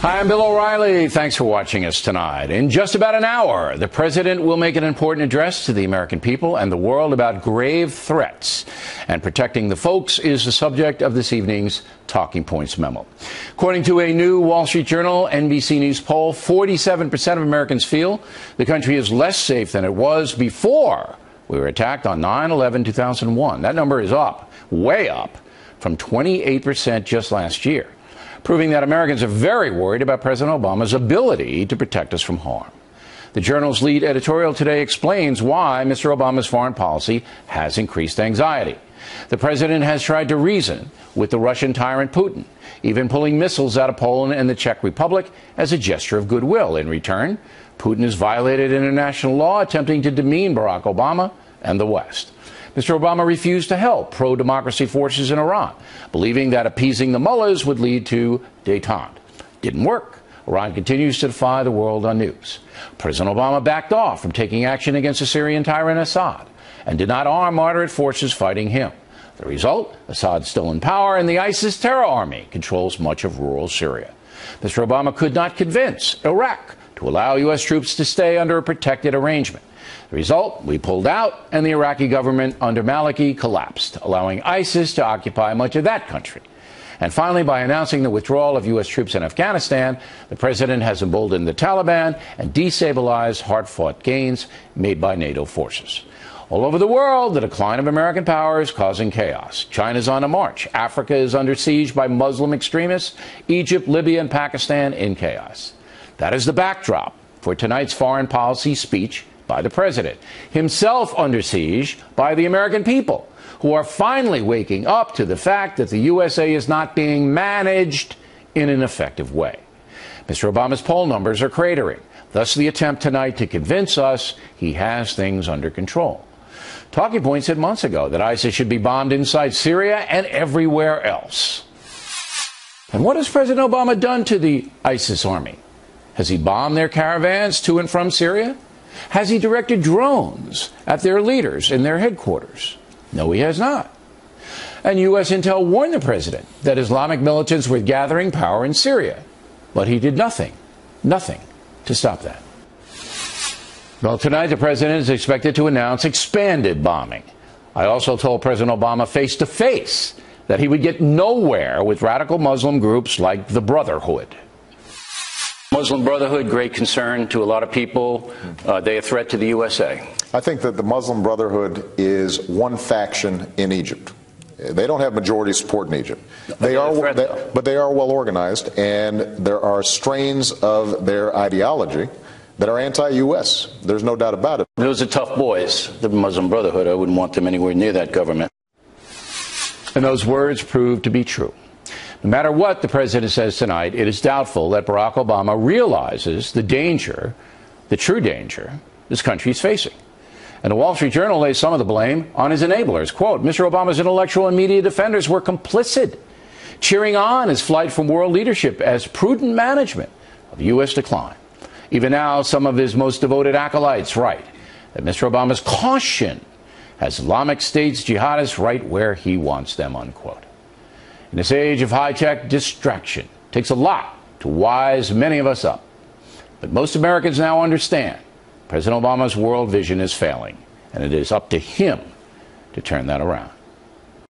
Hi, I'm Bill O'Reilly. Thanks for watching us tonight. In just about an hour, the president will make an important address to the American people and the world about grave threats. And protecting the folks is the subject of this evening's Talking Points memo. According to a new Wall Street Journal NBC News poll, 47% of Americans feel the country is less safe than it was before we were attacked on 9/11/2001. That number is up, way up, from 28% just last year, proving that Americans are very worried about President Obama's ability to protect us from harm. The Journal's lead editorial today explains why Mr. Obama's foreign policy has increased anxiety. The president has tried to reason with the Russian tyrant Putin, even pulling missiles out of Poland and the Czech Republic as a gesture of goodwill. In return, Putin has violated international law, attempting to demean Barack Obama and the West. Mr. Obama refused to help pro-democracy forces in Iran, believing that appeasing the mullahs would lead to détente. Didn't work. Iran continues to defy the world on news. President Obama backed off from taking action against the Syrian tyrant Assad and did not arm moderate forces fighting him. The result? Assad's still in power, and the ISIS terror army controls much of rural Syria. Mr. Obama could not convince Iraq to allow U.S. troops to stay under a protected arrangement. The result, we pulled out, and the Iraqi government under Maliki collapsed, allowing ISIS to occupy much of that country. And finally, by announcing the withdrawal of U.S. troops in Afghanistan, the president has emboldened the Taliban and destabilized hard-fought gains made by NATO forces. All over the world, the decline of American power is causing chaos. China's on a march. Africa is under siege by Muslim extremists. Egypt, Libya, and Pakistan in chaos. That is the backdrop for tonight's foreign policy speech by the president, himself under siege by the American people, who are finally waking up to the fact that the USA is not being managed in an effective way. Mr. Obama's poll numbers are cratering, thus the attempt tonight to convince us he has things under control. Talking Point said months ago that ISIS should be bombed inside Syria and everywhere else. And what has President Obama done to the ISIS army? Has he bombed their caravans to and from Syria? Has he directed drones at their leaders in their headquarters? No, he has not. And U.S. intel warned the president that Islamic militants were gathering power in Syria. But he did nothing to stop that. Well, tonight the president is expected to announce expanded bombing. I also told President Obama face to face that he would get nowhere with radical Muslim groups like the Brotherhood. Muslim Brotherhood, great concern to a lot of people. They a threat to the USA. I think that the Muslim Brotherhood is one faction in Egypt. They don't have majority support in Egypt. But they are well organized, and there are strains of their ideology that are anti-U.S. There's no doubt about it. Those are tough boys, the Muslim Brotherhood. I wouldn't want them anywhere near that government. And those words proved to be true. No matter what the president says tonight, it is doubtful that Barack Obama realizes the danger, the true danger, this country is facing. And the Wall Street Journal lays some of the blame on his enablers. Quote, Mr. Obama's intellectual and media defenders were complicit, cheering on his flight from world leadership as prudent management of U.S. decline. Even now, some of his most devoted acolytes write that Mr. Obama's caution has Islamic State's jihadists right where he wants them, unquote. In this age of high-tech distraction, it takes a lot to wise many of us up. But most Americans now understand President Obama's world vision is failing, and it is up to him to turn that around.